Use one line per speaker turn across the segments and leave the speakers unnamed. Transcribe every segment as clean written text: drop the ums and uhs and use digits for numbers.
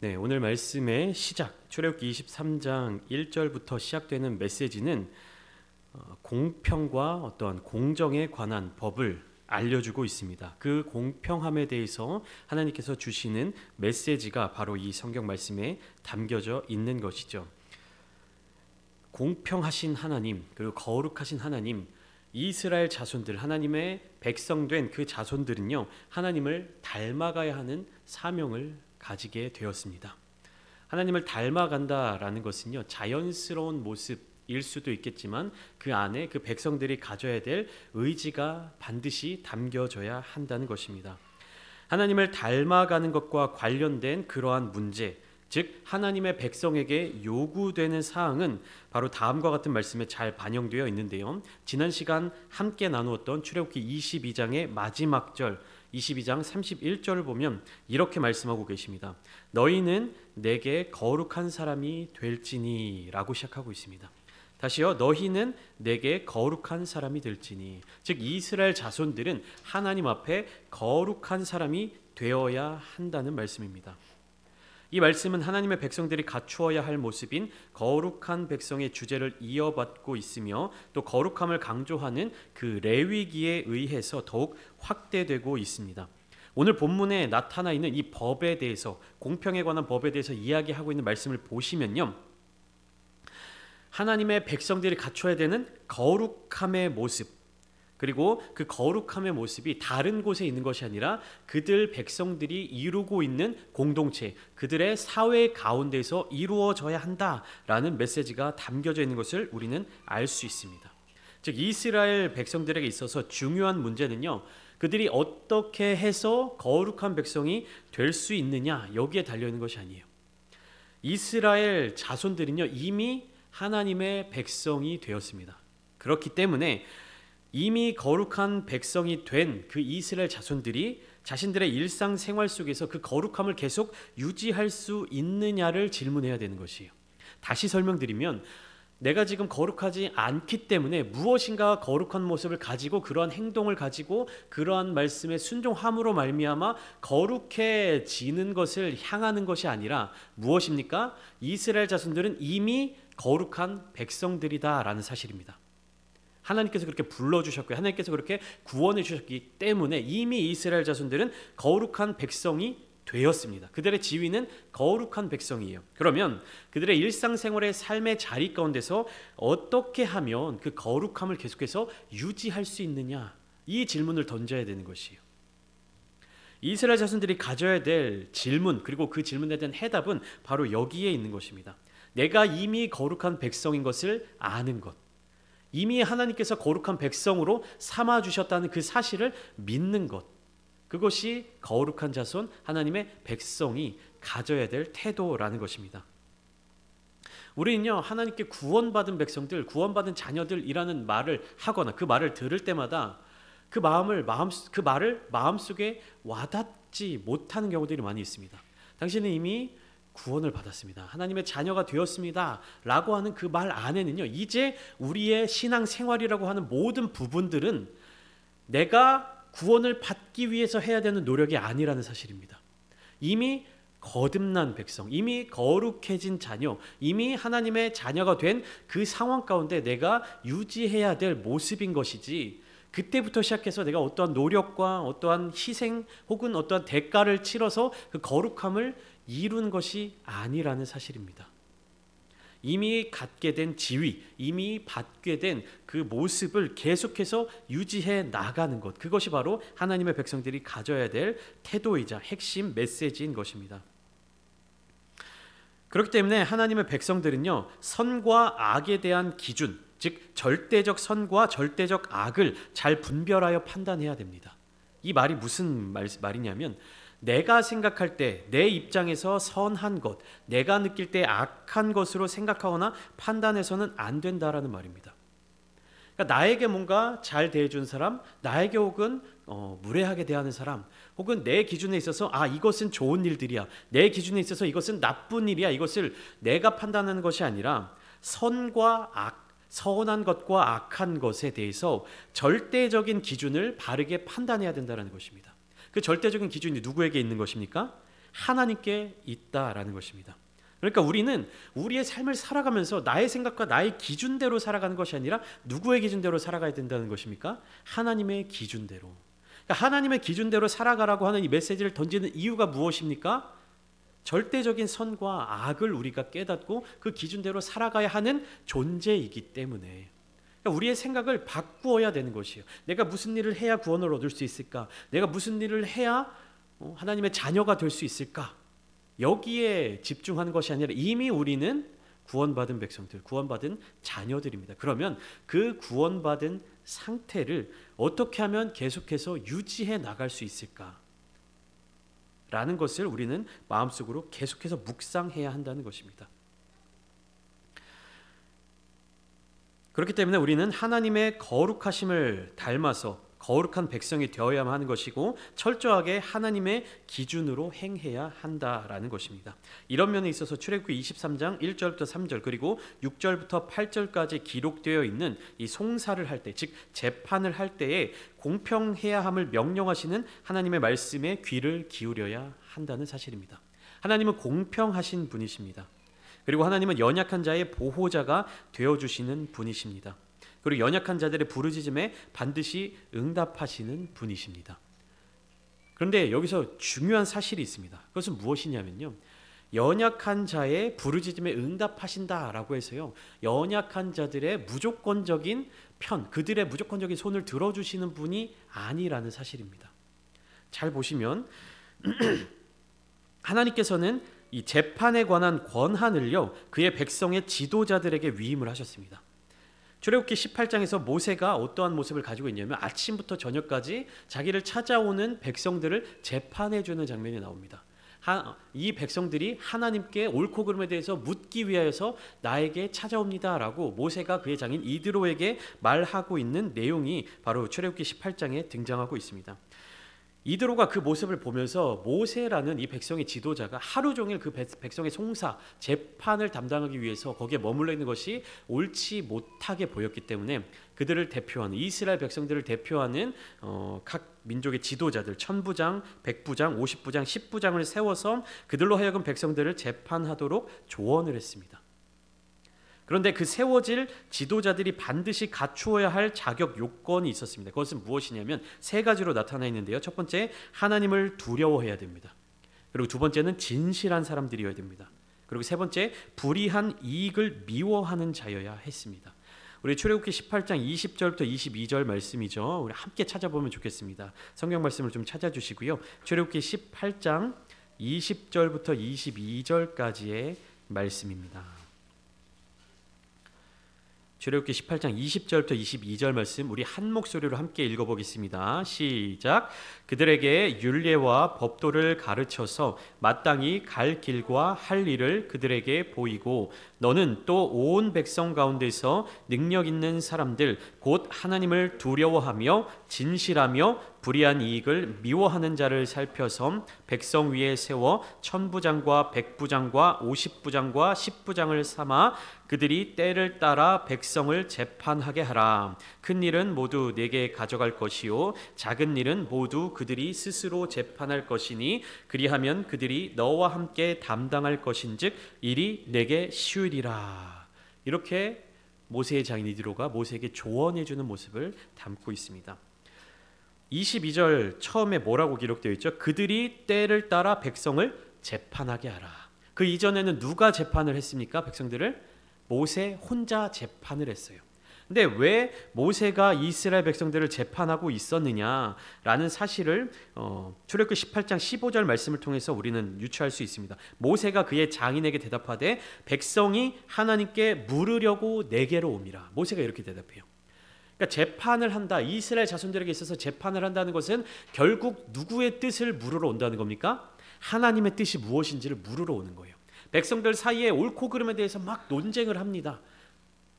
네, 오늘 말씀의 시작, 출애굽기 23장 1절부터 시작되는 메시지는 공평과 어떠한 공정에 관한 법을 알려주고 있습니다. 그 공평함에 대해서 하나님께서 주시는 메시지가 바로 이 성경 말씀에 담겨져 있는 것이죠. 공평하신 하나님, 그리고 거룩하신 하나님, 이스라엘 자손들, 하나님의 백성된 그 자손들은요, 하나님을 닮아가야 하는 사명을 가지게 되었습니다. 하나님을 닮아간다라는 것은요, 자연스러운 모습일 수도 있겠지만 그 안에 그 백성들이 가져야 될 의지가 반드시 담겨져야 한다는 것입니다. 하나님을 닮아가는 것과 관련된 그러한 문제, 즉 하나님의 백성에게 요구되는 사항은 바로 다음과 같은 말씀에 잘 반영되어 있는데요. 지난 시간 함께 나누었던 출애굽기 22장의 마지막 절 22장 31절을 보면 이렇게 말씀하고 계십니다. 너희는 내게 거룩한 사람이 될지니 라고 시작하고 있습니다. 다시요. 너희는 내게 거룩한 사람이 될지니. 즉 이스라엘 자손들은 하나님 앞에 거룩한 사람이 되어야 한다는 말씀입니다. 이 말씀은 하나님의 백성들이 갖추어야 할 모습인 거룩한 백성의 주제를 이어받고 있으며 또 거룩함을 강조하는 그 레위기에 의해서 더욱 확대되고 있습니다. 오늘 본문에 나타나 있는 이 법에 대해서, 공평에 관한 법에 대해서 이야기하고 있는 말씀을 보시면요, 하나님의 백성들이 갖춰야 되는 거룩함의 모습, 그리고 그 거룩함의 모습이 다른 곳에 있는 것이 아니라 그들 백성들이 이루고 있는 공동체, 그들의 사회 가운데서 이루어져야 한다라는 메시지가 담겨져 있는 것을 우리는 알 수 있습니다. 즉 이스라엘 백성들에게 있어서 중요한 문제는요, 그들이 어떻게 해서 거룩한 백성이 될 수 있느냐, 여기에 달려있는 것이 아니에요. 이스라엘 자손들은요, 이미 하나님의 백성이 되었습니다. 그렇기 때문에 이미 거룩한 백성이 된 그 이스라엘 자손들이 자신들의 일상생활 속에서 그 거룩함을 계속 유지할 수 있느냐를 질문해야 되는 것이에요. 다시 설명드리면, 내가 지금 거룩하지 않기 때문에 무엇인가 거룩한 모습을 가지고 그러한 행동을 가지고 그러한 말씀에 순종함으로 말미암아 거룩해지는 것을 향하는 것이 아니라 무엇입니까? 이스라엘 자손들은 이미 거룩한 백성들이다라는 사실입니다. 하나님께서 그렇게 불러주셨고요, 하나님께서 그렇게 구원해 주셨기 때문에 이미 이스라엘 자손들은 거룩한 백성이 되었습니다. 그들의 지위는 거룩한 백성이에요. 그러면 그들의 일상생활의 삶의 자리 가운데서 어떻게 하면 그 거룩함을 계속해서 유지할 수 있느냐, 이 질문을 던져야 되는 것이에요. 이스라엘 자손들이 가져야 될 질문, 그리고 그 질문에 대한 해답은 바로 여기에 있는 것입니다. 내가 이미 거룩한 백성인 것을 아는 것, 이미 하나님께서 거룩한 백성으로 삼아주셨다는 그 사실을 믿는 것, 그것이 거룩한 자손, 하나님의 백성이 가져야 될 태도라는 것입니다. 우리는요, 하나님께 구원받은 백성들, 구원받은 자녀들이라는 말을 하거나 그 말을 들을 때마다 그 말을 마음속에 와닿지 못하는 경우들이 많이 있습니다. 당신은 이미 구원을 받았습니다, 하나님의 자녀가 되었습니다 라고 하는 그 말 안에는요, 이제 우리의 신앙생활이라고 하는 모든 부분들은 내가 구원을 받기 위해서 해야 되는 노력이 아니라는 사실입니다. 이미 거듭난 백성, 이미 거룩해진 자녀, 이미 하나님의 자녀가 된 그 상황 가운데 내가 유지해야 될 모습인 것이지, 그때부터 시작해서 내가 어떠한 노력과 어떠한 희생 혹은 어떠한 대가를 치러서 그 거룩함을 이루는 것이 아니라는 사실입니다. 이미 갖게 된 지위, 이미 받게 된 그 모습을 계속해서 유지해 나가는 것, 그것이 바로 하나님의 백성들이 가져야 될 태도이자 핵심 메시지인 것입니다. 그렇기 때문에 하나님의 백성들은요, 선과 악에 대한 기준, 즉 절대적 선과 절대적 악을 잘 분별하여 판단해야 됩니다. 이 말이 무슨 말이냐면, 내가 생각할 때 내 입장에서 선한 것, 내가 느낄 때 악한 것으로 생각하거나 판단해서는 안 된다라는 말입니다. 그러니까 나에게 뭔가 잘 대해준 사람, 나에게 혹은 무례하게 대하는 사람, 혹은 내 기준에 있어서 이것은 좋은 일들이야, 내 기준에 있어서 이것은 나쁜 일이야, 이것을 내가 판단하는 것이 아니라 선과 악, 선한 것과 악한 것에 대해서 절대적인 기준을 바르게 판단해야 된다는 것입니다. 그 절대적인 기준이 누구에게 있는 것입니까? 하나님께 있다라는 것입니다. 그러니까 우리는 우리의 삶을 살아가면서 나의 생각과 나의 기준대로 살아가는 것이 아니라 누구의 기준대로 살아가야 된다는 것입니까? 하나님의 기준대로. 그러니까 하나님의 기준대로 살아가라고 하는 이 메시지를 던지는 이유가 무엇입니까? 절대적인 선과 악을 우리가 깨닫고 그 기준대로 살아가야 하는 존재이기 때문에 그러니까 우리의 생각을 바꾸어야 되는 것이에요. 내가 무슨 일을 해야 구원을 얻을 수 있을까? 내가 무슨 일을 해야 하나님의 자녀가 될 수 있을까? 여기에 집중하는 것이 아니라 이미 우리는 구원받은 백성들, 구원받은 자녀들입니다. 그러면 그 구원받은 상태를 어떻게 하면 계속해서 유지해 나갈 수 있을까? 라는 것을 우리는 마음속으로 계속해서 묵상해야 한다는 것입니다. 그렇기 때문에 우리는 하나님의 거룩하심을 닮아서 거룩한 백성이 되어야만 하는 것이고 철저하게 하나님의 기준으로 행해야 한다라는 것입니다. 이런 면에 있어서 출애굽기 23장 1절부터 3절 그리고 6절부터 8절까지 기록되어 있는 이 송사를 할 때, 즉 재판을 할 때에 공평해야 함을 명령하시는 하나님의 말씀에 귀를 기울여야 한다는 사실입니다. 하나님은 공평하신 분이십니다. 그리고 하나님은 연약한 자의 보호자가 되어주시는 분이십니다. 그리고 연약한 자들의 부르짖음에 반드시 응답하시는 분이십니다. 그런데 여기서 중요한 사실이 있습니다. 그것은 무엇이냐면요, 연약한 자의 부르짖음에 응답하신다라고 해서요, 연약한 자들의 무조건적인 편, 그들의 무조건적인 손을 들어주시는 분이 아니라는 사실입니다. 잘 보시면 하나님께서는 이 재판에 관한 권한을요, 그의 백성의 지도자들에게 위임을 하셨습니다. 출애굽기 18장에서 모세가 어떠한 모습을 가지고 있냐면 아침부터 저녁까지 자기를 찾아오는 백성들을 재판해 주는 장면이 나옵니다. 이 백성들이 하나님께 옳고 그름에 대해서 묻기 위하여서 나에게 찾아옵니다라고 모세가 그의 장인 이드로에게 말하고 있는 내용이 바로 출애굽기 18장에 등장하고 있습니다. 이드로가 그 모습을 보면서 모세라는 이 백성의 지도자가 하루 종일 그 백성의 송사, 재판을 담당하기 위해서 거기에 머물러 있는 것이 옳지 못하게 보였기 때문에 그들을 대표하는 이스라엘 백성들을 대표하는 각 민족의 지도자들 1000부장, 100부장, 50부장, 10부장을 세워서 그들로 하여금 백성들을 재판하도록 조언을 했습니다. 그런데 그 세워질 지도자들이 반드시 갖추어야 할 자격 요건이 있었습니다. 그것은 무엇이냐면 세 가지로 나타나 있는데요. 첫 번째, 하나님을 두려워해야 됩니다. 그리고 두 번째는 진실한 사람들이어야 됩니다. 그리고 세 번째, 불의한 이익을 미워하는 자여야 했습니다. 우리 출애굽기 18장 20절부터 22절 말씀이죠. 우리 함께 찾아보면 좋겠습니다. 성경 말씀을 좀 찾아주시고요. 출애굽기 18장 20절부터 22절까지의 말씀입니다. 출애굽기 18장 20절부터 22절 말씀 우리 한 목소리로 함께 읽어보겠습니다. 시작. 그들에게 율례와 법도를 가르쳐서 마땅히 갈 길과 할 일을 그들에게 보이고 너는 또 온 백성 가운데서 능력 있는 사람들 곧 하나님을 두려워하며 진실하며 불의한 이익을 미워하는 자를 살펴서 백성 위에 세워 1000부장과 100부장과 50부장과 10부장을 삼아 그들이 때를 따라 백성을 재판하게 하라. 큰 일은 모두 내게 가져갈 것이요 작은 일은 모두 그들이 스스로 재판할 것이니 그리하면 그들이 너와 함께 담당할 것인즉 일이 내게 쉬우리라. 이렇게 모세의 장인 이드로가 모세에게 조언해 주는 모습을 담고 있습니다. 22절 처음에 뭐라고 기록되어 있죠? 그들이 때를 따라 백성을 재판하게 하라. 그 이전에는 누가 재판을 했습니까? 백성들을? 모세 혼자 재판을 했어요. 근데 왜 모세가 이스라엘 백성들을 재판하고 있었느냐라는 사실을 출애굽기 18장 15절 말씀을 통해서 우리는 유추할 수 있습니다. 모세가 그의 장인에게 대답하되 백성이 하나님께 물으려고 내게로 옴이라. 모세가 이렇게 대답해요. 그러니까 재판을 한다. 이스라엘 자손들에게 있어서 재판을 한다는 것은 결국 누구의 뜻을 물으러 온다는 겁니까? 하나님의 뜻이 무엇인지를 물으러 오는 거예요. 백성들 사이에 옳고 그름에 대해서 막 논쟁을 합니다.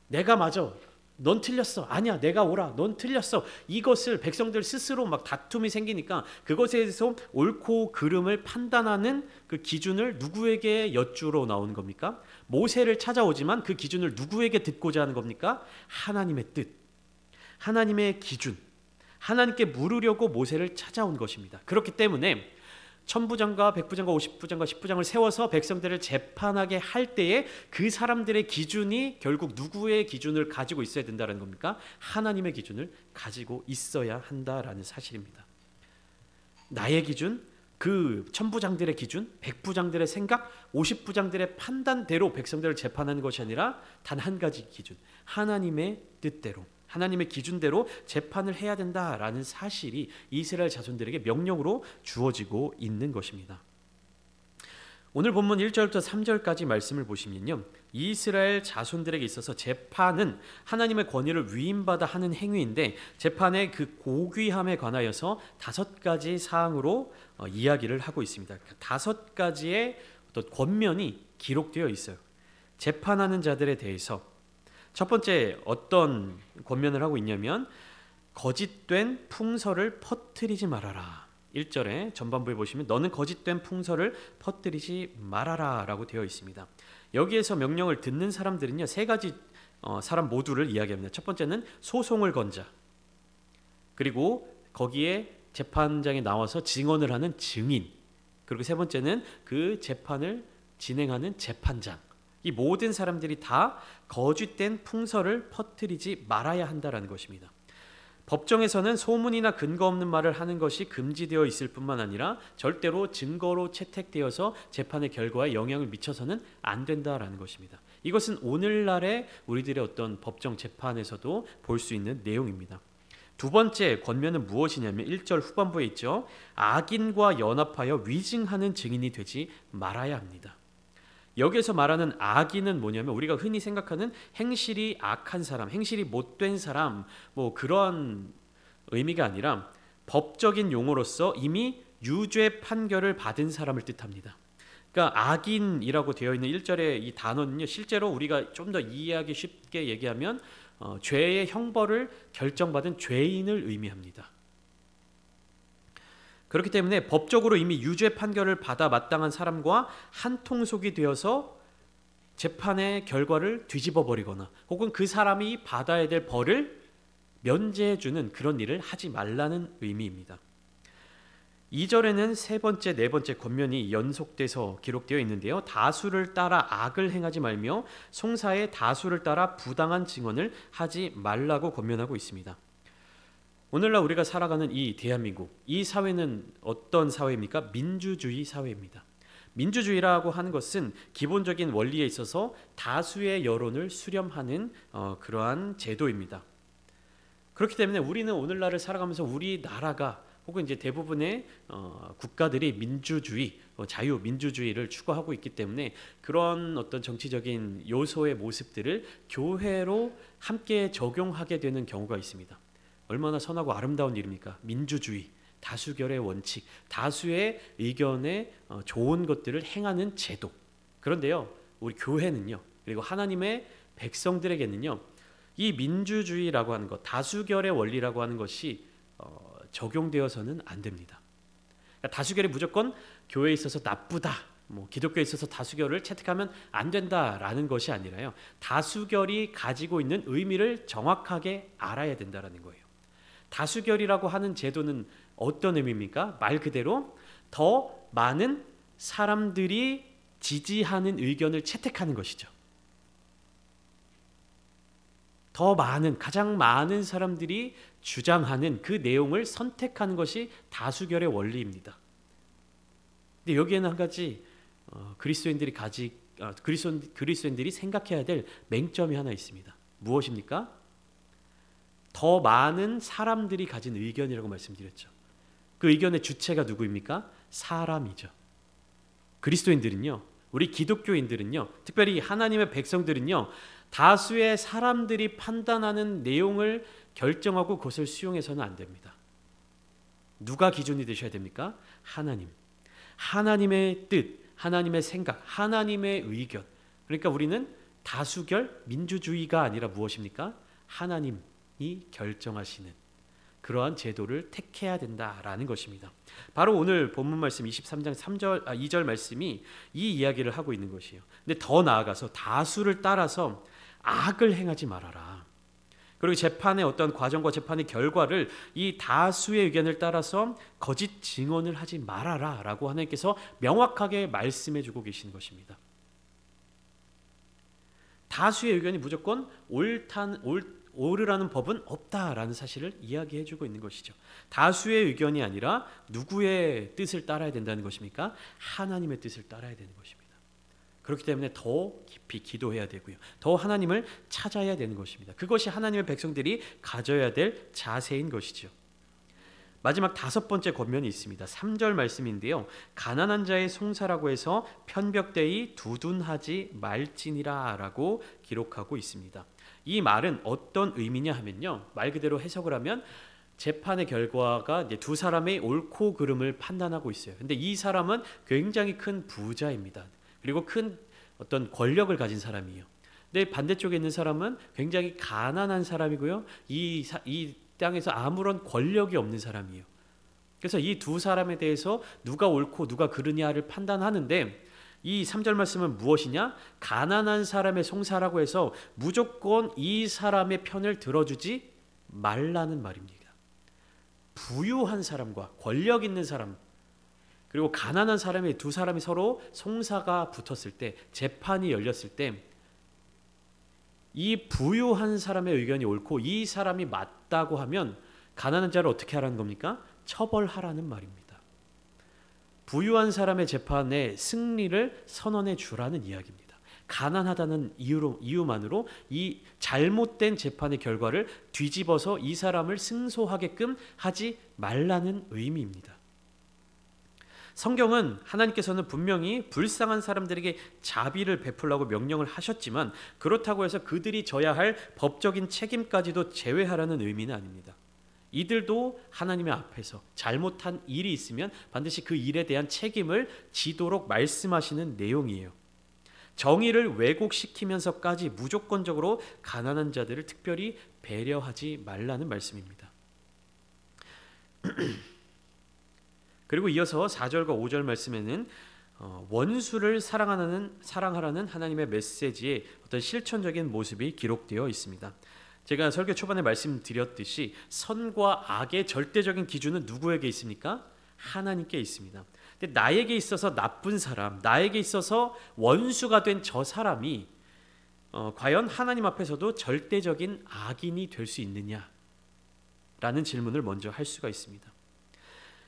내가 맞아. 넌 틀렸어. 아니야, 내가 옳아. 넌 틀렸어. 이것을 백성들 스스로 막 다툼이 생기니까 그것에 대해서 옳고 그름을 판단하는 그 기준을 누구에게 여쭈러 나오는 겁니까? 모세를 찾아오지만 그 기준을 누구에게 듣고자 하는 겁니까? 하나님의 뜻, 하나님의 기준, 하나님께 물으려고 모세를 찾아온 것입니다. 그렇기 때문에 천부장과 백부장과 오십부장과 십부장을 세워서 백성들을 재판하게 할 때에 그 사람들의 기준이 결국 누구의 기준을 가지고 있어야 된다는 겁니까? 하나님의 기준을 가지고 있어야 한다라는 사실입니다. 나의 기준, 그 천부장들의 기준, 백부장들의 생각, 오십부장들의 판단대로 백성들을 재판하는 것이 아니라 단 한 가지 기준, 하나님의 뜻대로, 하나님의 기준대로 재판을 해야 된다라는 사실이 이스라엘 자손들에게 명령으로 주어지고 있는 것입니다. 오늘 본문 1절부터 3절까지 말씀을 보시면요, 이스라엘 자손들에게 있어서 재판은 하나님의 권위를 위임받아 하는 행위인데 재판의 그 고귀함에 관하여서 5가지 사항으로 이야기를 하고 있습니다. 5가지의 어떤 권면이 기록되어 있어요. 재판하는 자들에 대해서 첫 번째 어떤 권면을 하고 있냐면 거짓된 풍설을 퍼뜨리지 말아라. 1절에 전반부에 보시면 너는 거짓된 풍설을 퍼뜨리지 말아라 라고 되어 있습니다. 여기에서 명령을 듣는 사람들은요, 3가지 사람 모두를 이야기합니다. 첫 번째는 소송을 건 자, 그리고 거기에 재판장에 나와서 증언을 하는 증인, 그리고 세 번째는 그 재판을 진행하는 재판장. 이 모든 사람들이 다 거짓된 풍설을 퍼뜨리지 말아야 한다라는 것입니다. 법정에서는 소문이나 근거 없는 말을 하는 것이 금지되어 있을 뿐만 아니라 절대로 증거로 채택되어서 재판의 결과에 영향을 미쳐서는 안 된다라는 것입니다. 이것은 오늘날의 우리들의 어떤 법정 재판에서도 볼 수 있는 내용입니다. 두 번째 권면은 무엇이냐면 1절 후반부에 있죠. 악인과 연합하여 위증하는 증인이 되지 말아야 합니다. 여기에서 말하는 악인은 뭐냐면 우리가 흔히 생각하는 행실이 악한 사람, 행실이 못된 사람, 뭐 그런 의미가 아니라 법적인 용어로서 이미 유죄 판결을 받은 사람을 뜻합니다. 그러니까 악인이라고 되어 있는 1절의 이 단어는요, 실제로 우리가 좀 더 이해하기 쉽게 얘기하면 죄의 형벌을 결정받은 죄인을 의미합니다. 그렇기 때문에 법적으로 이미 유죄 판결을 받아 마땅한 사람과 한통속이 되어서 재판의 결과를 뒤집어 버리거나 혹은 그 사람이 받아야 될 벌을 면제해주는 그런 일을 하지 말라는 의미입니다. 2절에는 세 번째, 네 번째 권면이 연속돼서 기록되어 있는데요. 다수를 따라 악을 행하지 말며 송사의 다수를 따라 부당한 증언을 하지 말라고 권면하고 있습니다. 오늘날 우리가 살아가는 이 대한민국, 이 사회는 어떤 사회입니까? 민주주의 사회입니다. 민주주의라고 하는 것은 기본적인 원리에 있어서 다수의 여론을 수렴하는 그러한 제도입니다. 그렇기 때문에 우리는 오늘날을 살아가면서 우리나라가 혹은 이제 대부분의 국가들이 민주주의, 자유민주주의를 추구하고 있기 때문에 그런 어떤 정치적인 요소의 모습들을 교회로 함께 적용하게 되는 경우가 있습니다. 얼마나 선하고 아름다운 일입니까? 민주주의, 다수결의 원칙, 다수의 의견에 좋은 것들을 행하는 제도. 그런데요, 우리 교회는요, 그리고 하나님의 백성들에게는요, 이 민주주의라고 하는 것, 다수결의 원리라고 하는 것이 적용되어서는 안 됩니다. 그러니까 다수결이 무조건 교회에 있어서 나쁘다, 기독교에 있어서 다수결을 채택하면 안 된다라는 것이 아니라요, 다수결이 가지고 있는 의미를 정확하게 알아야 된다라는 거예요. 다수결이라고 하는 제도는 어떤 의미입니까? 말 그대로 더 많은 사람들이 지지하는 의견을 채택하는 것이죠. 더 많은, 가장 많은 사람들이 주장하는 그 내용을 선택하는 것이 다수결의 원리입니다. 근데 여기에는 한 가지 그리스도인들이 생각해야 될 맹점이 하나 있습니다. 무엇입니까? 더 많은 사람들이 가진 의견이라고 말씀드렸죠. 그 의견의 주체가 누구입니까? 사람이죠. 그리스도인들은요, 우리 기독교인들은요, 특별히 하나님의 백성들은요, 다수의 사람들이 판단하는 내용을 결정하고 그것을 수용해서는 안 됩니다. 누가 기준이 되셔야 됩니까? 하나님. 하나님의 뜻, 하나님의 생각, 하나님의 의견. 그러니까 우리는 다수결 민주주의가 아니라 무엇입니까? 하나님이 결정하시는 그러한 제도를 택해야 된다라는 것입니다. 바로 오늘 본문 말씀 23장 2절 말씀이 이 이야기를 하고 있는 것이에요. 근데 더 나아가서 다수를 따라서 악을 행하지 말아라. 그리고 재판의 어떤 과정과 재판의 결과를 이 다수의 의견을 따라서 거짓 증언을 하지 말아라 라고 하나님께서 명확하게 말씀해 주고 계시는 것입니다. 다수의 의견이 무조건 옳으라는 법은 없다라는 사실을 이야기해 주고 있는 것이죠. 다수의 의견이 아니라 누구의 뜻을 따라야 된다는 것입니까? 하나님의 뜻을 따라야 되는 것입니다. 그렇기 때문에 더 깊이 기도해야 되고요. 더 하나님을 찾아야 되는 것입니다. 그것이 하나님의 백성들이 가져야 될 자세인 것이죠. 마지막 5번째 권면이 있습니다. 3절 말씀인데요. 가난한 자의 송사라고 해서 편벽되이 두둔하지 말지니라 라고 기록하고 있습니다. 이 말은 어떤 의미냐 하면요. 말 그대로 해석을 하면 재판의 결과가 이제 두 사람의 옳고 그름을 판단하고 있어요. 근데 이 사람은 굉장히 큰 부자입니다. 그리고 큰 어떤 권력을 가진 사람이에요. 근데 반대쪽에 있는 사람은 굉장히 가난한 사람이고요. 이 땅에서 아무런 권력이 없는 사람이에요. 그래서 이 두 사람에 대해서 누가 옳고 누가 그르냐를 판단하는데 이 3절 말씀은 무엇이냐? 가난한 사람의 송사라고 해서 무조건 이 사람의 편을 들어주지 말라는 말입니다. 부유한 사람과 권력 있는 사람 그리고 가난한 사람의 두 사람이 서로 송사가 붙었을 때 재판이 열렸을 때 이 부유한 사람의 의견이 옳고 이 사람이 맞다고 하면 가난한 자를 어떻게 하라는 겁니까? 처벌하라는 말입니다. 부유한 사람의 재판에 승리를 선언해 주라는 이야기입니다. 가난하다는 이유만으로 이 잘못된 재판의 결과를 뒤집어서 이 사람을 승소하게끔 하지 말라는 의미입니다. 성경은 하나님께서는 분명히 불쌍한 사람들에게 자비를 베풀라고 명령을 하셨지만 그렇다고 해서 그들이 져야 할 법적인 책임까지도 제외하라는 의미는 아닙니다. 이들도 하나님의 앞에서 잘못한 일이 있으면 반드시 그 일에 대한 책임을 지도록 말씀하시는 내용이에요. 정의를 왜곡시키면서까지 무조건적으로 가난한 자들을 특별히 배려하지 말라는 말씀입니다. 그리고 이어서 4절과 5절 말씀에는 원수를 사랑하라는 하나님의 메시지의 어떤 실천적인 모습이 기록되어 있습니다. 제가 설교 초반에 말씀드렸듯이 선과 악의 절대적인 기준은 누구에게 있습니까? 하나님께 있습니다. 근데 나에게 있어서 나쁜 사람, 나에게 있어서 원수가 된 저 사람이 과연 하나님 앞에서도 절대적인 악인이 될 수 있느냐라는 질문을 먼저 할 수가 있습니다.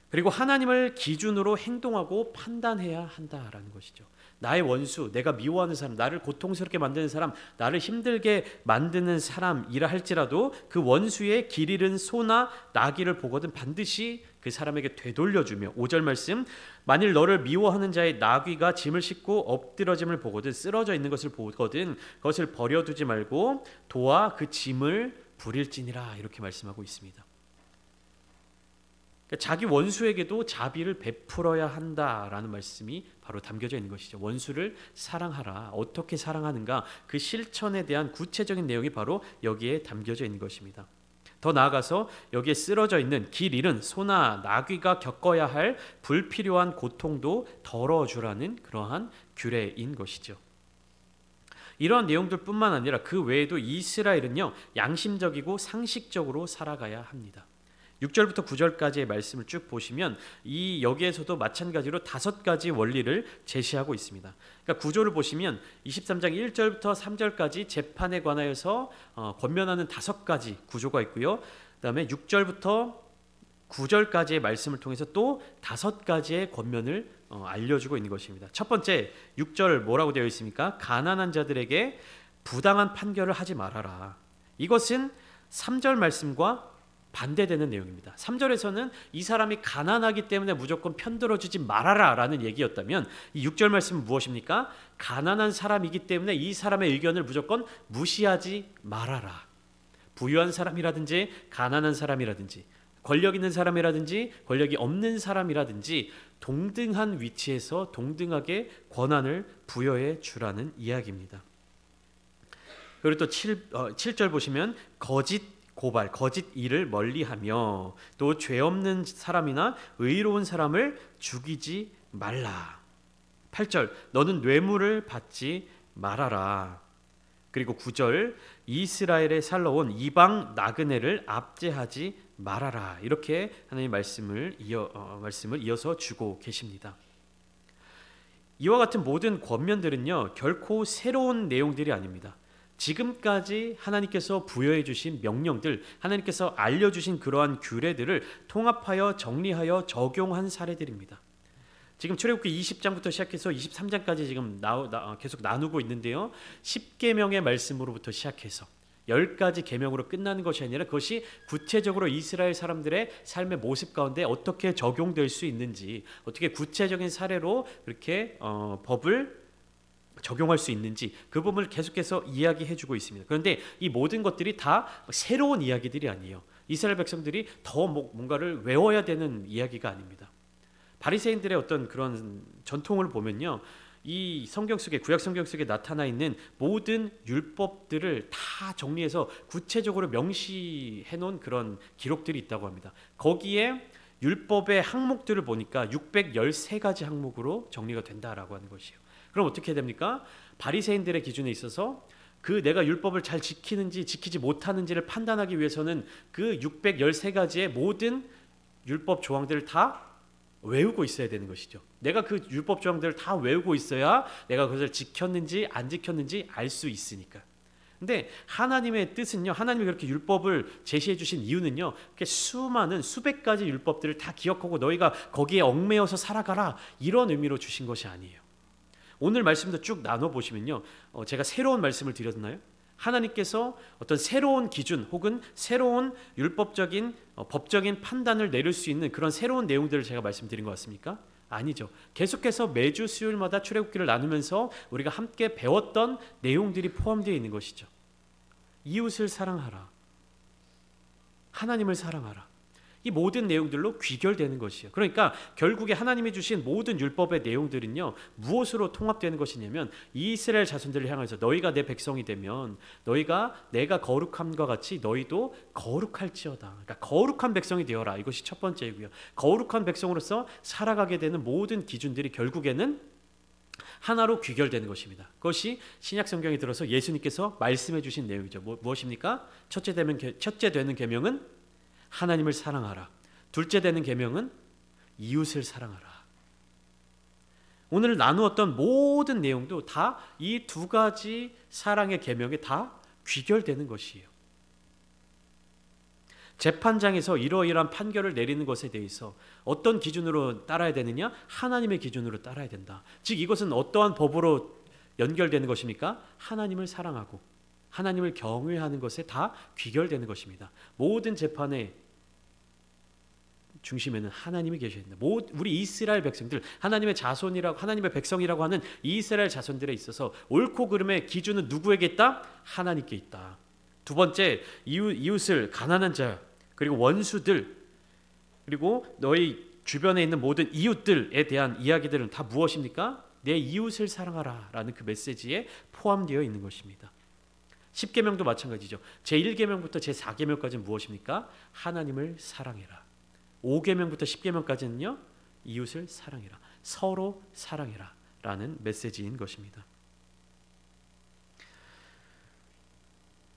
그리고 하나님을 기준으로 행동하고 판단해야 한다라는 것이죠. 나의 원수, 내가 미워하는 사람, 나를 고통스럽게 만드는 사람, 나를 힘들게 만드는 사람이라 할지라도 그 원수의 길 잃은 소나 나귀를 보거든 반드시 그 사람에게 되돌려주며 5절 말씀 만일 너를 미워하는 자의 나귀가 짐을 싣고 엎드러짐을 보거든 쓰러져 있는 것을 보거든 그것을 버려두지 말고 도와 그 짐을 부릴지니라 이렇게 말씀하고 있습니다. 자기 원수에게도 자비를 베풀어야 한다라는 말씀이 바로 담겨져 있는 것이죠. 원수를 사랑하라. 어떻게 사랑하는가? 그 실천에 대한 구체적인 내용이 바로 여기에 담겨져 있는 것입니다. 더 나아가서 여기에 쓰러져 있는 길 잃은 소나 나귀가 겪어야 할 불필요한 고통도 덜어주라는 그러한 규례인 것이죠. 이러한 내용들뿐만 아니라 그 외에도 이스라엘은요 양심적이고 상식적으로 살아가야 합니다. 6절부터 9절까지의 말씀을 쭉 보시면 여기에서도 마찬가지로 5가지 원리를 제시하고 있습니다. 그러니까 구조를 보시면 23장 1절부터 3절까지 재판에 관하여서 권면하는 5가지 구조가 있고요. 그다음에 6절부터 9절까지의 말씀을 통해서 또 5가지의 권면을 알려주고 있는 것입니다. 첫 번째 6절 뭐라고 되어 있습니까? 가난한 자들에게 부당한 판결을 하지 말아라. 이것은 3절 말씀과 반대되는 내용입니다. 3절에서는 이 사람이 가난하기 때문에 무조건 편들어주지 말아라 라는 얘기였다면 이 6절 말씀은 무엇입니까? 가난한 사람이기 때문에 이 사람의 의견을 무조건 무시하지 말아라. 부유한 사람이라든지 가난한 사람이라든지 권력 있는 사람이라든지 권력이 없는 사람이라든지 동등한 위치에서 동등하게 권한을 부여해 주라는 이야기입니다. 그리고 또 7절 보시면 거짓 고발, 거짓 일을 멀리하며 또 죄 없는 사람이나 의로운 사람을 죽이지 말라. 8절 너는 뇌물을 받지 말아라. 그리고 9절 이스라엘에 살러온 이방 나그네를 압제하지 말아라. 이렇게 하나님 말씀을 이어서 주고 계십니다. 이와 같은 모든 권면들은요, 결코 새로운 내용들이 아닙니다. 지금까지 하나님께서 부여해 주신 명령들, 하나님께서 알려주신 그러한 규례들을 통합하여 정리하여 적용한 사례들입니다. 지금 출애굽기 20장부터 시작해서 23장까지 지금 계속 나누고 있는데요. 10계명의 말씀으로부터 시작해서 10가지 계명으로 끝나는 것이 아니라 그것이 구체적으로 이스라엘 사람들의 삶의 모습 가운데 어떻게 적용될 수 있는지, 어떻게 구체적인 사례로 이렇게 법을 적용할 수 있는지 그 부분을 계속해서 이야기해주고 있습니다. 그런데 이 모든 것들이 다 새로운 이야기들이 아니에요. 이스라엘 백성들이 더 뭔가를 외워야 되는 이야기가 아닙니다. 바리새인들의 어떤 그런 전통을 보면요, 이 성경 속에, 구약 성경 속에 나타나 있는 모든 율법들을 다 정리해서 구체적으로 명시해 놓은 그런 기록들이 있다고 합니다. 거기에 율법의 항목들을 보니까 613가지 항목으로 정리가 된다라고 하는 것이에요. 그럼 어떻게 됩니까? 바리새인들의 기준에 있어서 내가 율법을 잘 지키는지 지키지 못하는지를 판단하기 위해서는 그 613가지의 모든 율법 조항들을 다 외우고 있어야 되는 것이죠. 내가 그 율법 조항들을 다 외우고 있어야 내가 그것을 지켰는지 안 지켰는지 알 수 있으니까. 근데 하나님의 뜻은요, 하나님이 그렇게 율법을 제시해 주신 이유는요, 그렇게 수많은 수백 가지 율법들을 다 기억하고 너희가 거기에 얽매여서 살아가라, 이런 의미로 주신 것이 아니에요. 오늘 말씀도 쭉 나눠보시면요, 제가 새로운 말씀을 드렸나요? 하나님께서 어떤 새로운 기준 혹은 새로운 율법적인 법적인 판단을 내릴 수 있는 그런 새로운 내용들을 제가 말씀드린 것 같습니까? 아니죠. 계속해서 매주 수요일마다 출애굽기를 나누면서 우리가 함께 배웠던 내용들이 포함되어 있는 것이죠. 이웃을 사랑하라, 하나님을 사랑하라, 이 모든 내용들로 귀결되는 것이에요. 그러니까 결국에 하나님이 주신 모든 율법의 내용들은요, 무엇으로 통합되는 것이냐면 이스라엘 자손들을 향해서 너희가 내 백성이 되면 너희가 내가 거룩함과 같이 너희도 거룩할지어다. 그러니까 거룩한 백성이 되어라. 이것이 첫 번째이고요. 거룩한 백성으로서 살아가게 되는 모든 기준들이 결국에는 하나로 귀결되는 것입니다. 그것이 신약 성경에 들어서 예수님께서 말씀해 주신 내용이죠. 무엇입니까? 첫째 되는 계명은 하나님을 사랑하라. 둘째 되는 계명은 이웃을 사랑하라. 오늘 나누었던 모든 내용도 다 이 두 가지 사랑의 계명에 다 귀결되는 것이에요. 재판장에서 이러이러한 판결을 내리는 것에 대해서 어떤 기준으로 따라야 되느냐? 하나님의 기준으로 따라야 된다. 즉 이것은 어떠한 법으로 연결되는 것입니까? 하나님을 사랑하고 하나님을 경외하는 것에 다 귀결되는 것입니다. 모든 재판의 중심에는 하나님이 계셔야 된다. 우리 이스라엘 백성들, 하나님의 자손이라고, 하나님의 백성이라고 하는 이스라엘 자손들에 있어서 옳고 그름의 기준은 누구에게 있다? 하나님께 있다. 두 번째, 이웃을, 가난한 자, 그리고 원수들, 그리고 너희 주변에 있는 모든 이웃들에 대한 이야기들은 다 무엇입니까? 내 이웃을 사랑하라 라는 그 메시지에 포함되어 있는 것입니다. 10계명도 마찬가지죠. 제1계명부터 제4계명까지는 무엇입니까? 하나님을 사랑해라. 5계명부터 10계명까지는요, 이웃을 사랑해라, 서로 사랑해라 라는 메시지인 것입니다.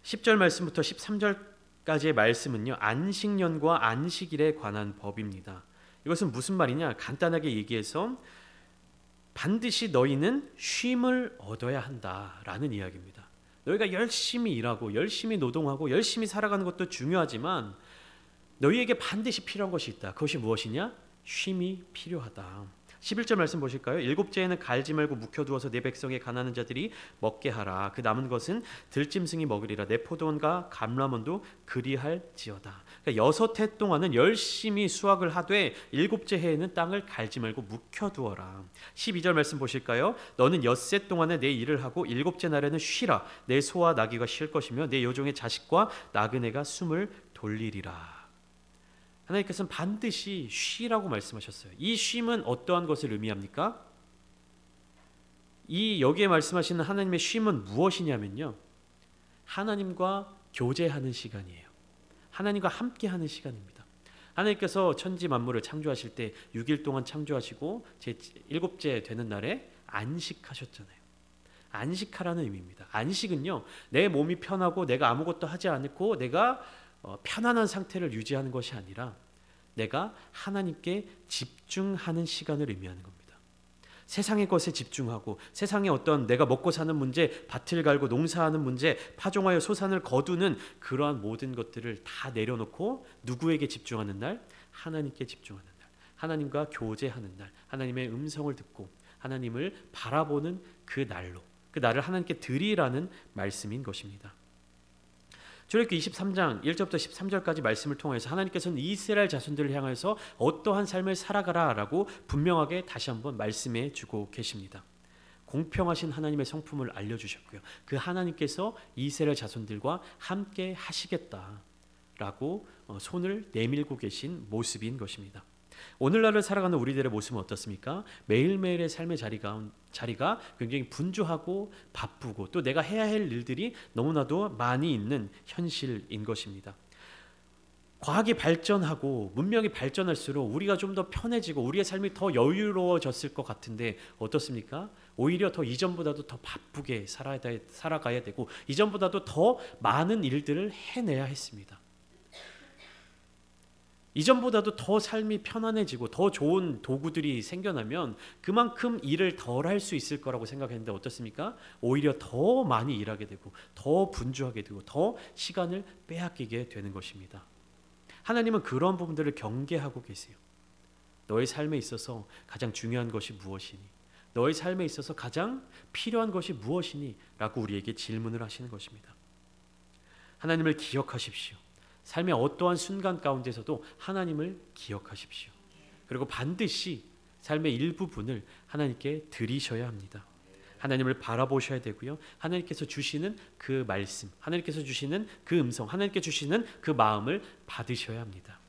10절 말씀부터 13절까지의 말씀은요, 안식년과 안식일에 관한 법입니다. 이것은 무슨 말이냐? 간단하게 얘기해서 반드시 너희는 쉼을 얻어야 한다라는 이야기입니다. 너희가 열심히 일하고 열심히 노동하고 열심히 살아가는 것도 중요하지만 너희에게 반드시 필요한 것이 있다. 그것이 무엇이냐? 쉼이 필요하다. 11절 말씀 보실까요? 일곱째에는 갈지 말고 묵혀두어서 내 백성의 가난한 자들이 먹게 하라. 그 남은 것은 들짐승이 먹으리라. 내 포도원과 감람원도 그리할지어다. 그러니까 6해 동안은 열심히 수확을 하되 일곱째 해에는 땅을 갈지 말고 묵혀두어라. 12절 말씀 보실까요? 너는 엿새 동안에 내 일을 하고 일곱째 날에는 쉬라. 내 소와 나귀가 쉴 것이며 내 여종의 자식과 나그네가 숨을 돌리리라. 하나님께서는 반드시 쉬라고 말씀하셨어요. 이 쉼은 어떠한 것을 의미합니까? 여기에 말씀하시는 하나님의 쉼은 무엇이냐면요, 하나님과 교제하는 시간이에요. 하나님과 함께하는 시간입니다. 하나님께서 천지 만물을 창조하실 때 6일 동안 창조하시고 제7째 되는 날에 안식하셨잖아요. 안식하라는 의미입니다. 안식은요, 내 몸이 편하고 내가 아무것도 하지 않고 내가 편안한 상태를 유지하는 것이 아니라 내가 하나님께 집중하는 시간을 의미하는 겁니다. 세상의 것에 집중하고 세상의 어떤 내가 먹고 사는 문제, 밭을 갈고 농사하는 문제, 파종하여 소산을 거두는 그러한 모든 것들을 다 내려놓고 누구에게 집중하는 날? 하나님께 집중하는 날, 하나님과 교제하는 날, 하나님의 음성을 듣고 하나님을 바라보는 그 날로, 그 날을 하나님께 드리라는 말씀인 것입니다. 출애굽기 23장 1절부터 13절까지 말씀을 통해서 하나님께서는 이스라엘 자손들을 향해서 어떠한 삶을 살아가라라고 분명하게 다시 한번 말씀해 주고 계십니다. 공평하신 하나님의 성품을 알려주셨고요. 그 하나님께서 이스라엘 자손들과 함께 하시겠다라고 손을 내밀고 계신 모습인 것입니다. 오늘날을 살아가는 우리들의 모습은 어떻습니까? 매일매일의 삶의 자리가 굉장히 분주하고 바쁘고 또 내가 해야 할 일들이 너무나도 많이 있는 현실인 것입니다. 과학이 발전하고 문명이 발전할수록 우리가 좀 더 편해지고 우리의 삶이 더 여유로워졌을 것 같은데 어떻습니까? 오히려 더 이전보다도 더 바쁘게 살아가야 되고 이전보다도 더 많은 일들을 해내야 했습니다. 이전보다도 더 삶이 편안해지고 더 좋은 도구들이 생겨나면 그만큼 일을 덜 할 수 있을 거라고 생각했는데 어떻습니까? 오히려 더 많이 일하게 되고 더 분주하게 되고 더 시간을 빼앗기게 되는 것입니다. 하나님은 그런 부분들을 경계하고 계세요. 너의 삶에 있어서 가장 중요한 것이 무엇이니? 너의 삶에 있어서 가장 필요한 것이 무엇이니? 라고 우리에게 질문을 하시는 것입니다. 하나님을 기억하십시오. 삶의 어떠한 순간 가운데서도 하나님을 기억하십시오. 그리고 반드시 삶의 일부분을 하나님께 드리셔야 합니다. 하나님을 바라보셔야 되고요. 하나님께서 주시는 그 말씀, 하나님께서 주시는 그 음성, 하나님께 주시는 그 마음을 받으셔야 합니다.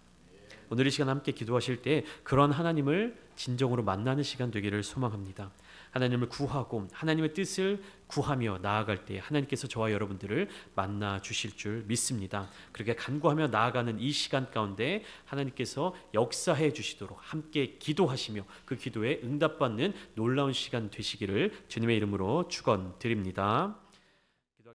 오늘 이 시간 함께 기도하실 때 그런 하나님을 진정으로 만나는 시간 되기를 소망합니다. 하나님을 구하고 하나님의 뜻을 구하며 나아갈 때 하나님께서 저와 여러분들을 만나 주실 줄 믿습니다. 그렇게 간구하며 나아가는 이 시간 가운데 하나님께서 역사해 주시도록 함께 기도하시며 그 기도에 응답받는 놀라운 시간 되시기를 주님의 이름으로 축원드립니다.